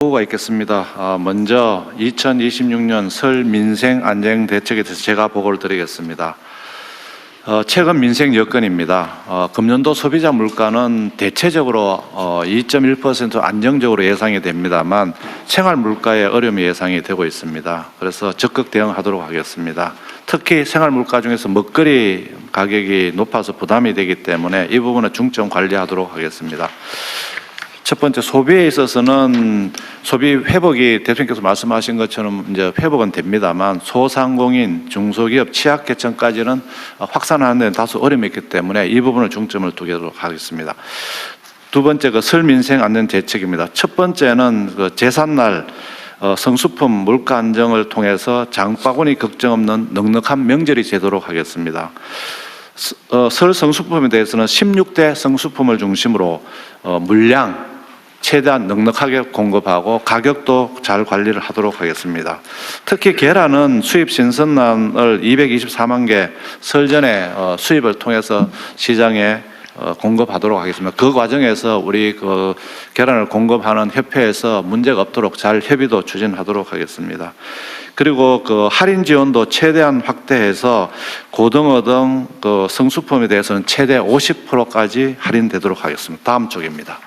보고가 있겠습니다. 먼저 2026년 설 민생 안정 대책에 대해서 제가 보고를 드리겠습니다. 최근 민생 여건입니다. 금년도 소비자 물가는 대체적으로 2.1% 안정적으로 예상이 됩니다만 생활 물가의 어려움이 예상이 되고 있습니다. 그래서 적극 대응하도록 하겠습니다. 특히 생활 물가 중에서 먹거리 가격이 높아서 부담이 되기 때문에 이 부분은 중점 관리하도록 하겠습니다. 첫 번째, 소비에 있어서는 소비 회복이 대통령께서 말씀하신 것처럼 이제 회복은 됩니다만 소상공인, 중소기업, 취약계층까지는 확산하는 데는 다소 어려움이 있기 때문에 이 부분을 중점을 두도록 하겠습니다. 두 번째, 설 민생 안정 대책입니다. 첫 번째는 제삿날 성수품 물가 안정을 통해서 장바구니 걱정 없는 넉넉한 명절이 되도록 하겠습니다. 설 성수품에 대해서는 16대 성수품을 중심으로 물량 최대한 넉넉하게 공급하고 가격도 잘 관리를 하도록 하겠습니다. 특히 계란은 수입 신선란을 224만 개 설 전에 수입을 통해서 시장에 공급하도록 하겠습니다. 그 과정에서 우리 계란을 공급하는 협회에서 문제가 없도록 잘 협의도 추진하도록 하겠습니다. 그리고 할인 지원도 최대한 확대해서 고등어 등 성수품에 대해서는 최대 50%까지 할인되도록 하겠습니다. 다음 쪽입니다.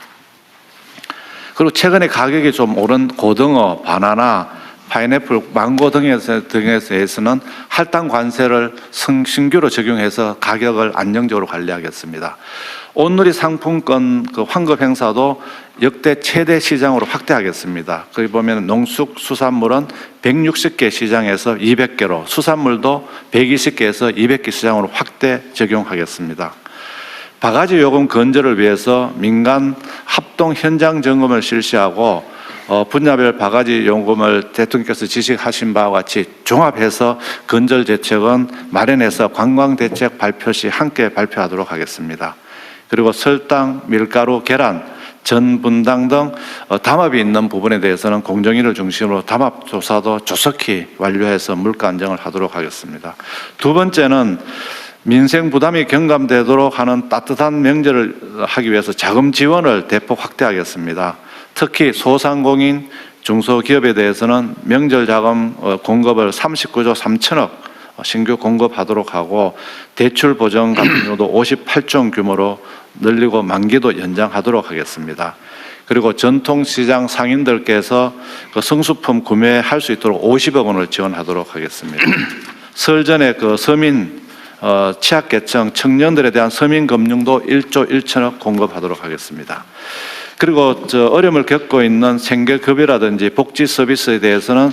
그리고 최근에 가격이 좀 오른 고등어, 바나나, 파인애플, 망고 등에 대해서는 할당 관세를 신규로 적용해서 가격을 안정적으로 관리하겠습니다. 온누리 상품권 환급 행사도 역대 최대 시장으로 확대하겠습니다. 거기 보면 농축수산물은 160개 시장에서 200개로, 수산물도 120개에서 200개 시장으로 확대 적용하겠습니다. 바가지 요금 건절을 위해서 민간 합동 현장 점검을 실시하고 분야별 바가지 요금을 대통령께서 지시하신 바와 같이 종합해서 건절 대책은 마련해서 관광대책 발표 시 함께 발표하도록 하겠습니다. 그리고 설탕, 밀가루, 계란, 전 분당 등 담합이 있는 부분에 대해서는 공정위를 중심으로 담합 조사도 조속히 완료해서 물가 안정을 하도록 하겠습니다. 두 번째는 민생 부담이 경감되도록 하는 따뜻한 명절을 하기 위해서 자금 지원을 대폭 확대하겠습니다. 특히 소상공인, 중소기업에 대해서는 명절 자금 공급을 39조 3천억 신규 공급하도록 하고 대출 보증 같은 경우도 58조 원 규모로 늘리고 만기도 연장하도록 하겠습니다. 그리고 전통시장 상인들께서 성수품 구매할 수 있도록 50억 원을 지원하도록 하겠습니다. 설 전에 서민 취약계층 청년들에 대한 서민금융도 1조 1천억 공급하도록 하겠습니다. 그리고 어려움을 겪고 있는 생계급여라든지 복지 서비스에 대해서는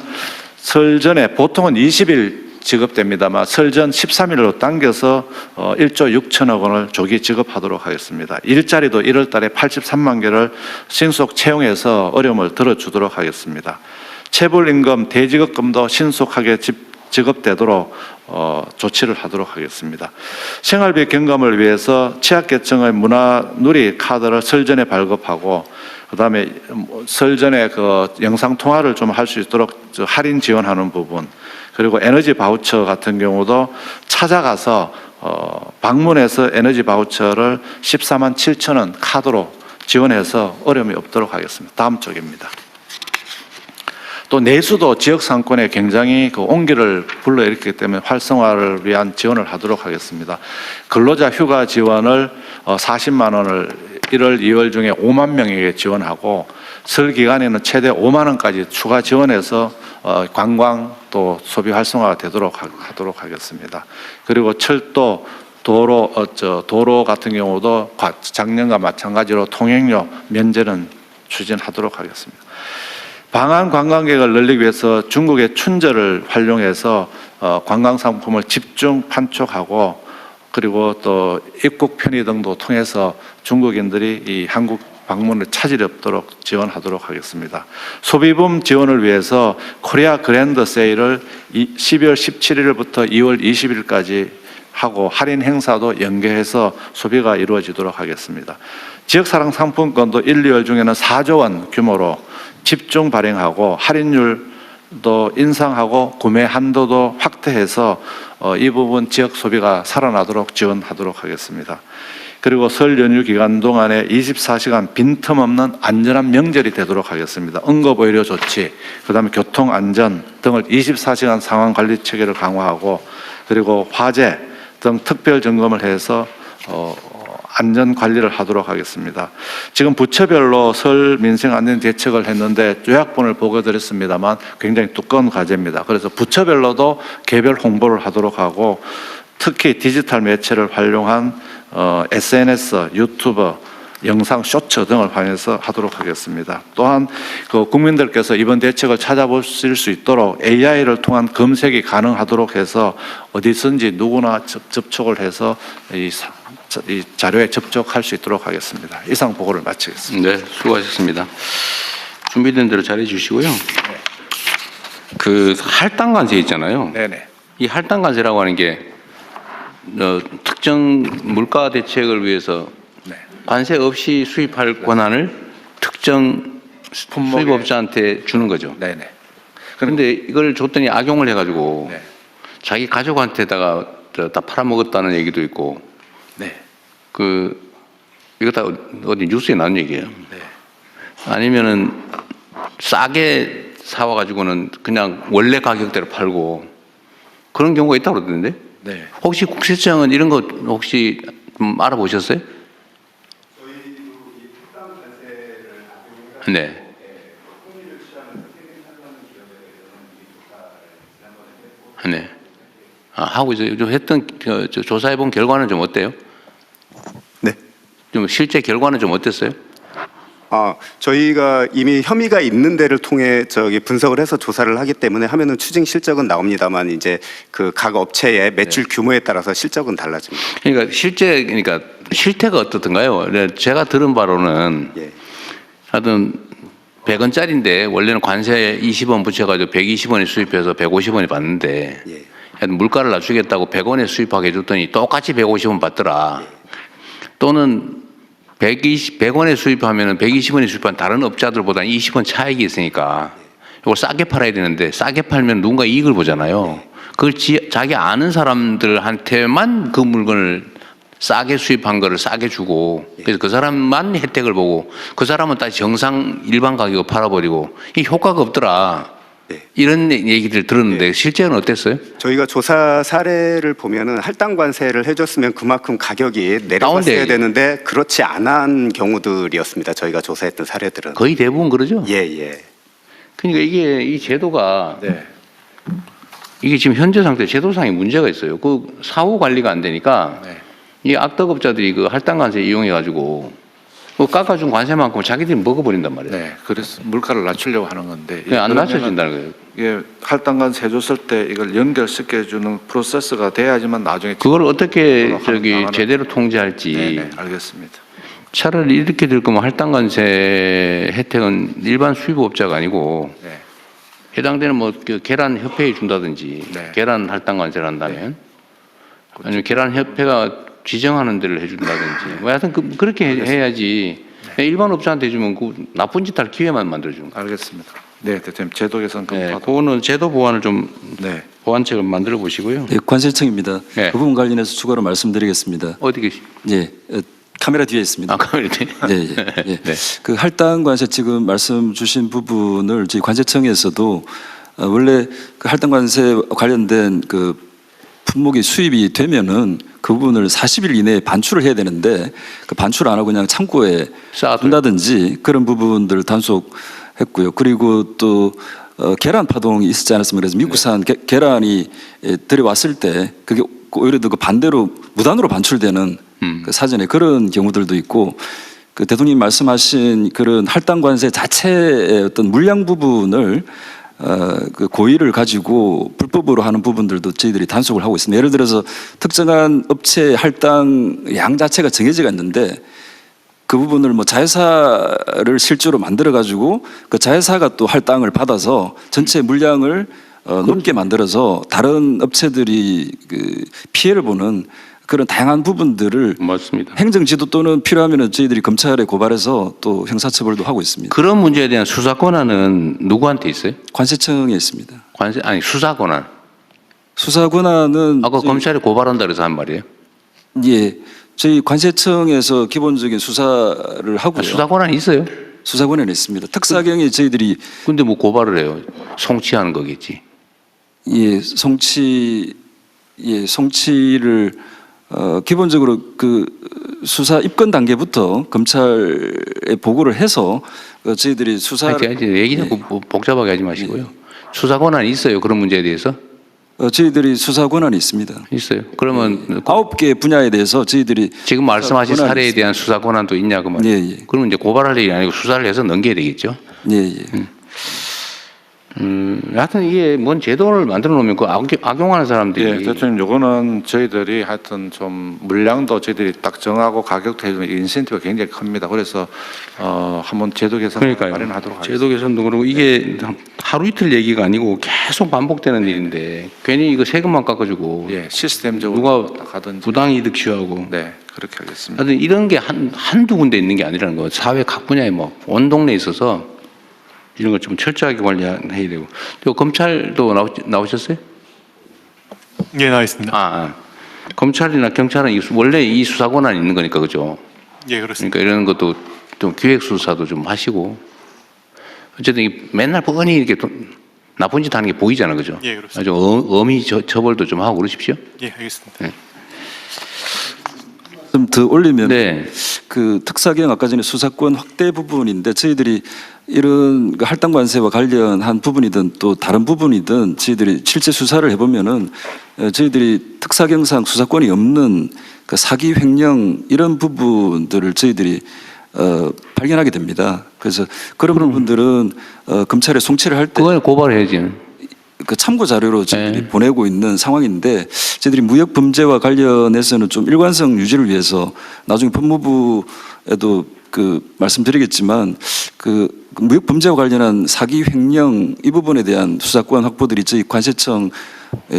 설 전에 보통은 20일 지급됩니다만 설 전 13일로 당겨서 1조 6천억 원을 조기 지급하도록 하겠습니다. 일자리도 1월 달에 83만 개를 신속 채용해서 어려움을 덜어주도록 하겠습니다. 체불임금, 대지급금도 신속하게 지급되도록 조치를 하도록 하겠습니다. 생활비 경감을 위해서 취약계층의 문화누리 카드를 설 전에 발급하고 그다음에 설 전에 영상통화를 좀 할 수 있도록 할인 지원하는 부분, 그리고 에너지 바우처 같은 경우도 찾아가서 방문해서 에너지 바우처를 14만 7천 원 카드로 지원해서 어려움이 없도록 하겠습니다. 다음 쪽입니다. 또 내수도 지역 상권에 굉장히 온기를 불러일으키기 때문에 활성화를 위한 지원을 하도록 하겠습니다. 근로자 휴가 지원을 40만 원을 1월, 2월 중에 5만 명에게 지원하고 설 기간에는 최대 5만 원까지 추가 지원해서 관광 또 소비 활성화가 되도록 하도록 하겠습니다. 그리고 철도, 도로 같은 경우도 작년과 마찬가지로 통행료 면제는 추진하도록 하겠습니다. 방한 관광객을 늘리기 위해서 중국의 춘절을 활용해서 관광 상품을 집중 판촉하고 그리고 또 입국 편의 등도 통해서 중국인들이 이 한국 방문을 차질이 없도록 지원하도록 하겠습니다. 소비붐 지원을 위해서 코리아 그랜드 세일을 12월 17일부터 2월 20일까지 하고 할인 행사도 연계해서 소비가 이루어지도록 하겠습니다. 지역사랑 상품권도 1, 2월 중에는 4조 원 규모로 집중 발행하고 할인율도 인상하고 구매 한도도 확대해서 이 부분 지역 소비가 살아나도록 지원하도록 하겠습니다. 그리고 설 연휴 기간 동안에 24시간 빈틈없는 안전한 명절이 되도록 하겠습니다. 응급의료 조치, 그다음에 교통안전 등을 24시간 상황 관리 체계를 강화하고 그리고 화재 등 특별 점검을 해서 안전 관리를 하도록 하겠습니다. 지금 부처별로 설 민생 안전 대책을 했는데 요약본을 보고드렸습니다만 굉장히 두꺼운 과제입니다. 그래서 부처별로도 개별 홍보를 하도록 하고 특히 디지털 매체를 활용한 SNS, 유튜브, 영상 쇼츠 등을 활용해서 하도록 하겠습니다. 또한 그 국민들께서 이번 대책을 찾아보실 수 있도록 AI를 통한 검색이 가능하도록 해서 어디선지 누구나 접촉을 해서 이 자료에 접촉할 수 있도록 하겠습니다. 이상 보고를 마치겠습니다. 네, 수고하셨습니다. 준비된 대로 잘해 주시고요. 그 할당관세 있잖아요. 네네. 이 할당관세라고 하는 게 특정 물가 대책을 위해서 네. 관세 없이 수입할 권한을 특정 수입업자한테 주는 거죠. 네네. 그런데 이걸 줬더니 악용을 해가지고 네. 자기 가족한테다가 다 팔아먹었다는 얘기도 있고, 네. 이거 다 어디 뉴스에 나온 얘기예요. 네. 아니면은 싸게 사와가지고는 그냥 원래 가격대로 팔고 그런 경우가 있다고 그러던데. 네. 혹시 국세청은 이런 거 혹시 좀 알아보셨어요? 네. 네. 하고 이제 좀 했던 조사해 본 결과는 좀 어때요? 네. 좀 실제 결과는 좀 어땠어요? 저희가 이미 혐의가 있는 데를 통해 분석을 해서 조사를 하기 때문에 하면은 추징 실적은 나옵니다만 이제 그 각 업체의 매출 규모에 따라서 실적은 달라집니다. 그러니까 실태가 어떻던가요? 네, 제가 들은 바로는 예. 하여튼 100원짜리인데 원래는 관세 20원 붙여가지고 120원에 수입해서 150원에 받는데 예. 하여튼 물가를 낮추겠다고 100원에 수입하게 해줬더니 똑같이 150원 받더라. 또는 100원에 수입하면 120원에 수입한 다른 업자들보다 20원 차익이 있으니까 이걸 싸게 팔아야 되는데 싸게 팔면 누군가 이익을 보잖아요. 그걸 자기 아는 사람들한테만 그 물건을 싸게 수입한 거를 싸게 주고 그래서 그 사람만 혜택을 보고 그 사람은 다시 정상 일반 가격으로 팔아버리고 이 효과가 없더라. 네. 이런 얘기들 들었는데 실제는 어땠어요? 저희가 조사 사례를 보면은 할당 관세를 해줬으면 그만큼 가격이 내려갔어야 되는데 그렇지 않은 경우들이었습니다. 저희가 조사했던 사례들은 거의 대부분 그러죠. 예. 그러니까 이게 이 제도가 네. 이게 지금 현재 상태 제도상에 문제가 있어요. 그 사후 관리가 안 되니까 네. 이 악덕업자들이 그 할당 관세 이용해 가지고 그 깎아준 관세만큼 자기들이 먹어버린단 말이에요. 네. 그래서 물가를 낮추려고 하는 건데 그냥 안 낮춰진다는 거예요. 이게 할당관세 줬을 때 이걸 연결시켜 주는 프로세스가 돼야지만 나중에 그걸 어떻게 나가는- 제대로 통제할지. 네네. 알겠습니다. 차라리 이렇게 될 거면 할당 관세 혜택은 일반 수입업자가 아니고 네. 해당되는 그 계란 협회에 준다든지 네. 계란 할당 관세를 한다면 아니면 계란 협회가 지정하는 데를 해준다든지 뭐 하여튼 그렇게 해야지 일반 업자한테 주면 그 나쁜 짓 할 기회만 만들어주는 거예요. 알겠습니다. 네, 대통령 제도 개선 네, 검토하도록. 그거는 제도 보완을 좀 네. 보완책을 만들어 보시고요. 네, 관세청입니다. 네. 그 부분 관련해서 추가로 말씀드리겠습니다. 어디 계시? 예, 카메라 뒤에 있습니다. 아까 이렇게. 예. 네. 그 할당 관세 지금 말씀 주신 부분을 저희 관세청에서도 원래 그 할당 관세 관련된 그 품목이 수입이 되면은 그 부분을 40일 이내에 반출을 해야 되는데 그 반출 안 하고 그냥 창고에 둔다든지 그런 부분들을 단속했고요. 그리고 또 계란 파동이 있었지 않았습니까? 그래서 미국산 계란이 들여왔을 때 그게 오히려 더 그 반대로 무단으로 반출되는 그 사전에 그런 경우들도 있고 그 대통령님 말씀하신 그런 할당 관세 자체의 어떤 물량 부분을 그 고의를 가지고 불법으로 하는 부분들도 저희들이 단속을 하고 있습니다. 예를 들어서 특정한 업체 할당 양 자체가 정해져 있는데 그 부분을 뭐 자회사를 실제로 만들어 가지고 그 자회사가 또 할당을 받아서 전체 물량을 높게 만들어서 다른 업체들이 그 피해를 보는 그런 다양한 부분들을 맞습니다. 행정지도 또는 필요하면 저희들이 검찰에 고발해서 또 형사처벌도 하고 있습니다. 그런 문제에 대한 수사 권한은 누구한테 있어요? 관세청에 있습니다. 수사 권한. 수사 권한은 아까 검찰에 고발한다 그래서 한 말이에요. 예, 저희 관세청에서 기본적인 수사를 하고요. 수사 권한이 있어요. 수사 권한이 있습니다. 특사경에 저희들이 근데 뭐 고발을 해요. 송치하는 거겠지. 송치를 기본적으로 그 수사 입건 단계부터 검찰에 보고를 해서 저희들이 수사를 얘기 자꾸 복잡하게 하지 마시고요. 수사 권한이 있어요. 그런 문제에 대해서 저희들이 수사 권한이 있습니다. 있어요. 그러면 9개 분야에 대해서 저희들이 지금 말씀하신 권한이 사례에 있습니다. 대한 수사 권한도 있냐 그 말이에요. 예, 예. 그러면 이제 고발할 일이 아니고 수사를 해서 넘겨야 되겠죠. 예. 하여튼 이게 뭔 제도를 만들어 놓으면 그 악용하는 사람들이 예, 대통령 요거는 저희들이 하여튼 좀 물량도 저희들이 딱 정하고 가격도 해주면 인센티브가 굉장히 큽니다. 그래서 한번 제도 개선 마련하도록 하겠습니다. 제도 개선도 그러고 이게 하루 이틀 얘기가 아니고 계속 반복되는 일인데 괜히 이거 세금만 깎아주고 예, 시스템적으로 누가 하든지. 부당이득 취하고 네, 그렇게 하겠습니다. 하여튼 이런 게 한두 군데 있는 게 아니라는 거. 사회 각 분야에 뭐 온 동네에 있어서 이런 거 좀 철저하게 관리해야 되고. 또 검찰도 나오셨어요? 예, 나와 있습니다. 검찰이나 경찰은 원래 이 수사 권한이 있는 거니까 그죠? 예, 그렇습니다. 그러니까 이런 것도 좀 기획 수사도 좀 하시고. 어쨌든 맨날 뻔히 이렇게 나쁜 짓 하는 게 보이잖아, 그죠? 예, 그렇습니다. 아주 엄히 처벌도 좀 하고 그러십시오. 예, 알겠습니다. 좀 더 올리면 네. 그 특사경 아까 전에 수사권 확대 부분인데 저희들이 이런 그 할당 관세와 관련한 부분이든 또 다른 부분이든 저희들이 실제 수사를 해보면은 저희들이 특사경상 수사권이 없는 그 사기 횡령 이런 부분들을 저희들이 발견하게 됩니다. 그래서 그런 부분들은 검찰에 송치를 할 때 그걸 고발해야지. 그 참고 자료로 저희들이 네. 보내고 있는 상황인데 저희들이 무역 범죄와 관련해서는 좀 일관성 유지를 위해서 나중에 법무부에도 그 말씀드리겠지만 그 무역 범죄와 관련한 사기 횡령 이 부분에 대한 수사권 확보들이 저희 관세청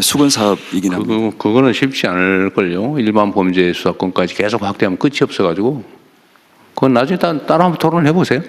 수건 사업이긴 합니다. 그거는 쉽지 않을 걸요. 일반 범죄 수사권까지 계속 확대하면 끝이 없어가지고. 그건 나중에 따로 한번 토론해 보세요.